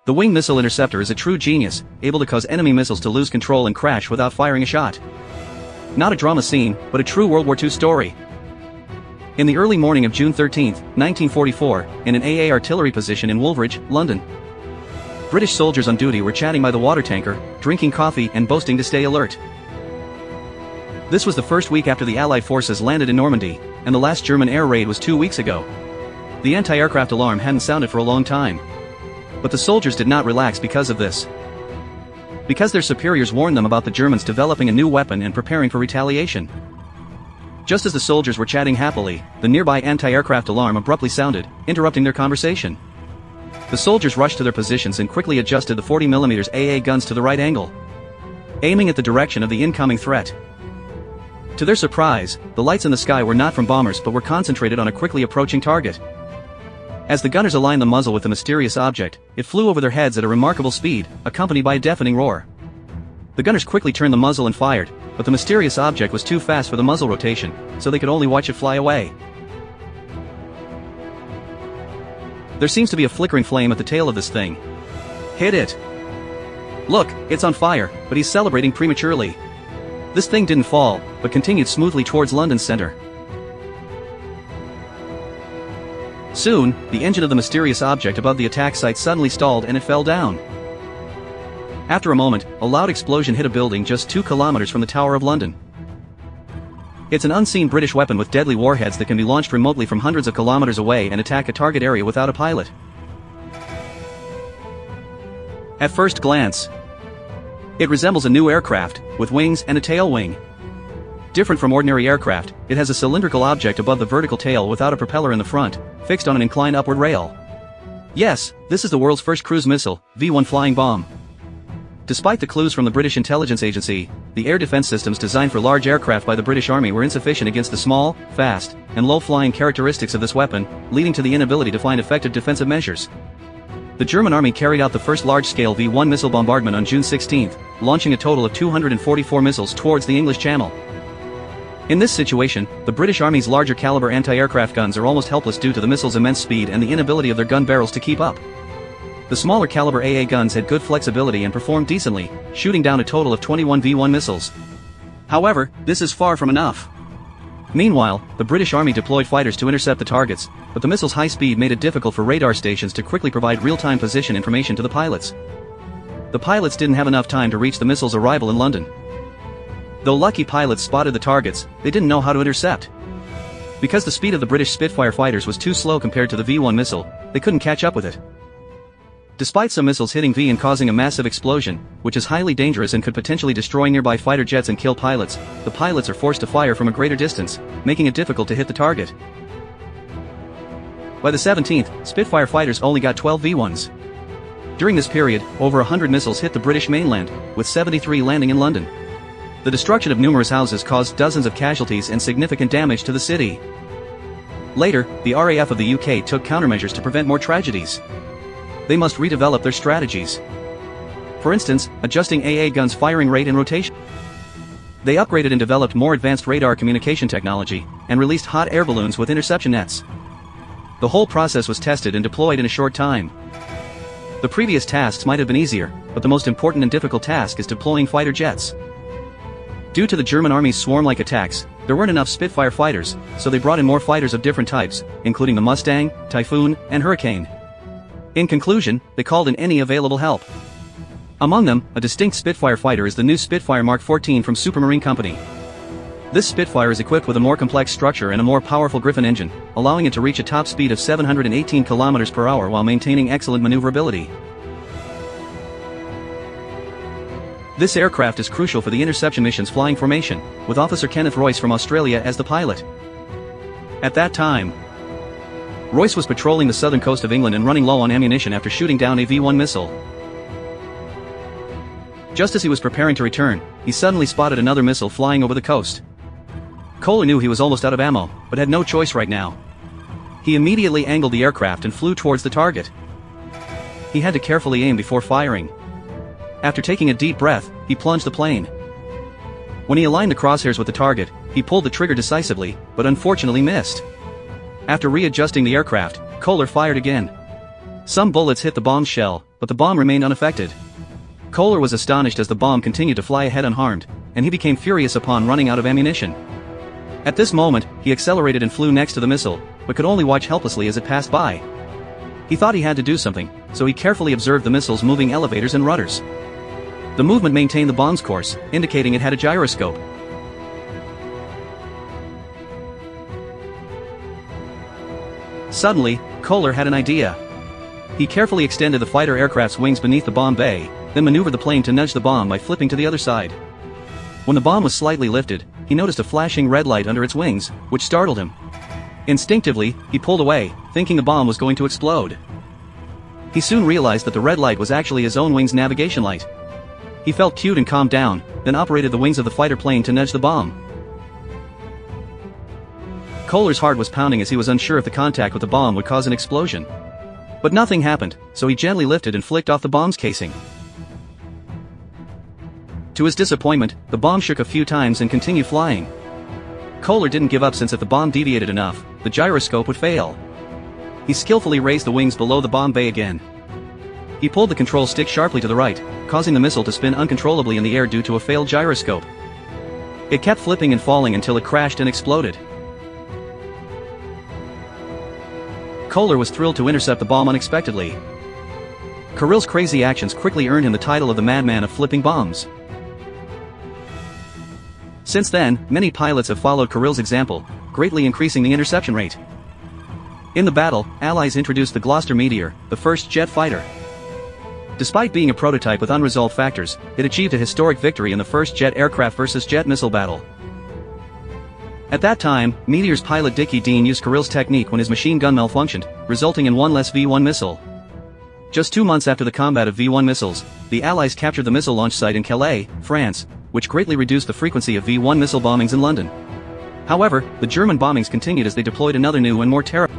The Wing Missile Interceptor is a true genius, able to cause enemy missiles to lose control and crash without firing a shot. Not a drama scene, but a true World War II story. In the early morning of June 13, 1944, in an AA artillery position in Woolwich, London, British soldiers on duty were chatting by the water tanker, drinking coffee and boasting to stay alert. This was the first week after the Allied forces landed in Normandy, and the last German air raid was 2 weeks ago. The anti-aircraft alarm hadn't sounded for a long time. But the soldiers did not relax because of this. Because their superiors warned them about the Germans developing a new weapon and preparing for retaliation. Just as the soldiers were chatting happily, the nearby anti-aircraft alarm abruptly sounded, interrupting their conversation. The soldiers rushed to their positions and quickly adjusted the 40mm AA guns to the right angle, aiming at the direction of the incoming threat. To their surprise, the lights in the sky were not from bombers but were concentrated on a quickly approaching target. As the gunners aligned the muzzle with the mysterious object, it flew over their heads at a remarkable speed, accompanied by a deafening roar. The gunners quickly turned the muzzle and fired, but the mysterious object was too fast for the muzzle rotation, so they could only watch it fly away. There seems to be a flickering flame at the tail of this thing. Hit it! Look, it's on fire, but he's celebrating prematurely. This thing didn't fall, but continued smoothly towards London Centre. Soon, the engine of the mysterious object above the attack site suddenly stalled and it fell down. After a moment, a loud explosion hit a building just 2 kilometers from the Tower of London. It's an unseen British weapon with deadly warheads that can be launched remotely from hundreds of kilometers away and attack a target area without a pilot. At first glance, it resembles a new aircraft, with wings and a tail wing. Different from ordinary aircraft, it has a cylindrical object above the vertical tail without a propeller in the front, fixed on an inclined upward rail. Yes, this is the world's first cruise missile, V-1 flying bomb. Despite the clues from the British Intelligence Agency, the air defense systems designed for large aircraft by the British Army were insufficient against the small, fast, and low-flying characteristics of this weapon, leading to the inability to find effective defensive measures. The German Army carried out the first large-scale V-1 missile bombardment on June 16, launching a total of 244 missiles towards the English Channel. In this situation, the British Army's larger caliber anti-aircraft guns are almost helpless due to the missiles' immense speed and the inability of their gun barrels to keep up. The smaller caliber AA guns had good flexibility and performed decently, shooting down a total of 21 V-1 missiles. However, this is far from enough. Meanwhile, the British Army deployed fighters to intercept the targets, but the missiles' high speed made it difficult for radar stations to quickly provide real-time position information to the pilots. The pilots didn't have enough time to reach the missiles' arrival in London. Though lucky pilots spotted the targets, they didn't know how to intercept. Because the speed of the British Spitfire fighters was too slow compared to the V-1 missile, they couldn't catch up with it. Despite some missiles hitting V and causing a massive explosion, which is highly dangerous and could potentially destroy nearby fighter jets and kill pilots, the pilots are forced to fire from a greater distance, making it difficult to hit the target. By the 17th, Spitfire fighters only got 12 V-1s. During this period, over 100 missiles hit the British mainland, with 73 landing in London. The destruction of numerous houses caused dozens of casualties and significant damage to the city. Later, the RAF of the UK took countermeasures to prevent more tragedies. They must redevelop their strategies. For instance, adjusting AA guns' firing rate and rotation. They upgraded and developed more advanced radar communication technology, and released hot air balloons with interception nets. The whole process was tested and deployed in a short time. The previous tasks might have been easier, but the most important and difficult task is deploying fighter jets. Due to the German Army's swarm-like attacks, there weren't enough Spitfire fighters, so they brought in more fighters of different types, including the Mustang, Typhoon, and Hurricane. In conclusion, they called in any available help. Among them, a distinct Spitfire fighter is the new Spitfire Mark 14 from Supermarine Company. This Spitfire is equipped with a more complex structure and a more powerful Griffon engine, allowing it to reach a top speed of 718 km per hour while maintaining excellent maneuverability. This aircraft is crucial for the interception mission's flying formation, with Officer Kenneth Royce from Australia as the pilot. At that time, Royce was patrolling the southern coast of England and running low on ammunition after shooting down a V-1 missile. Just as he was preparing to return, he suddenly spotted another missile flying over the coast. Kohler knew he was almost out of ammo, but had no choice right now. He immediately angled the aircraft and flew towards the target. He had to carefully aim before firing. After taking a deep breath, he plunged the plane. When he aligned the crosshairs with the target, he pulled the trigger decisively, but unfortunately missed. After readjusting the aircraft, Kohler fired again. Some bullets hit the bomb's shell, but the bomb remained unaffected. Kohler was astonished as the bomb continued to fly ahead unharmed, and he became furious upon running out of ammunition. At this moment, he accelerated and flew next to the missile, but could only watch helplessly as it passed by. He thought he had to do something, so he carefully observed the missile's moving elevators and rudders. The movement maintained the bomb's course, indicating it had a gyroscope. Suddenly, Kohler had an idea. He carefully extended the fighter aircraft's wings beneath the bomb bay, then maneuvered the plane to nudge the bomb by flipping to the other side. When the bomb was slightly lifted, he noticed a flashing red light under its wings, which startled him. Instinctively, he pulled away, thinking the bomb was going to explode. He soon realized that the red light was actually his own wing's navigation light. He felt cute and calmed down, then operated the wings of the fighter plane to nudge the bomb. Kohler's heart was pounding as he was unsure if the contact with the bomb would cause an explosion. But nothing happened, so he gently lifted and flicked off the bomb's casing. To his disappointment, the bomb shook a few times and continued flying. Kohler didn't give up, since if the bomb deviated enough, the gyroscope would fail. He skillfully raised the wings below the bomb bay again. He pulled the control stick sharply to the right, causing the missile to spin uncontrollably in the air due to a failed gyroscope. It kept flipping and falling until it crashed and exploded. Kohler was thrilled to intercept the bomb unexpectedly. Kirill's crazy actions quickly earned him the title of the madman of flipping bombs. Since then, many pilots have followed Kirill's example, greatly increasing the interception rate. In the battle, Allies introduced the Gloster Meteor, the first jet fighter. Despite being a prototype with unresolved factors, it achieved a historic victory in the first jet aircraft versus jet missile battle. At that time, Meteor's pilot Dickie Dean used Kirill's technique when his machine gun malfunctioned, resulting in one less V-1 missile. Just 2 months after the combat of V-1 missiles, the Allies captured the missile launch site in Calais, France, which greatly reduced the frequency of V-1 missile bombings in London. However, the German bombings continued as they deployed another new and more terrible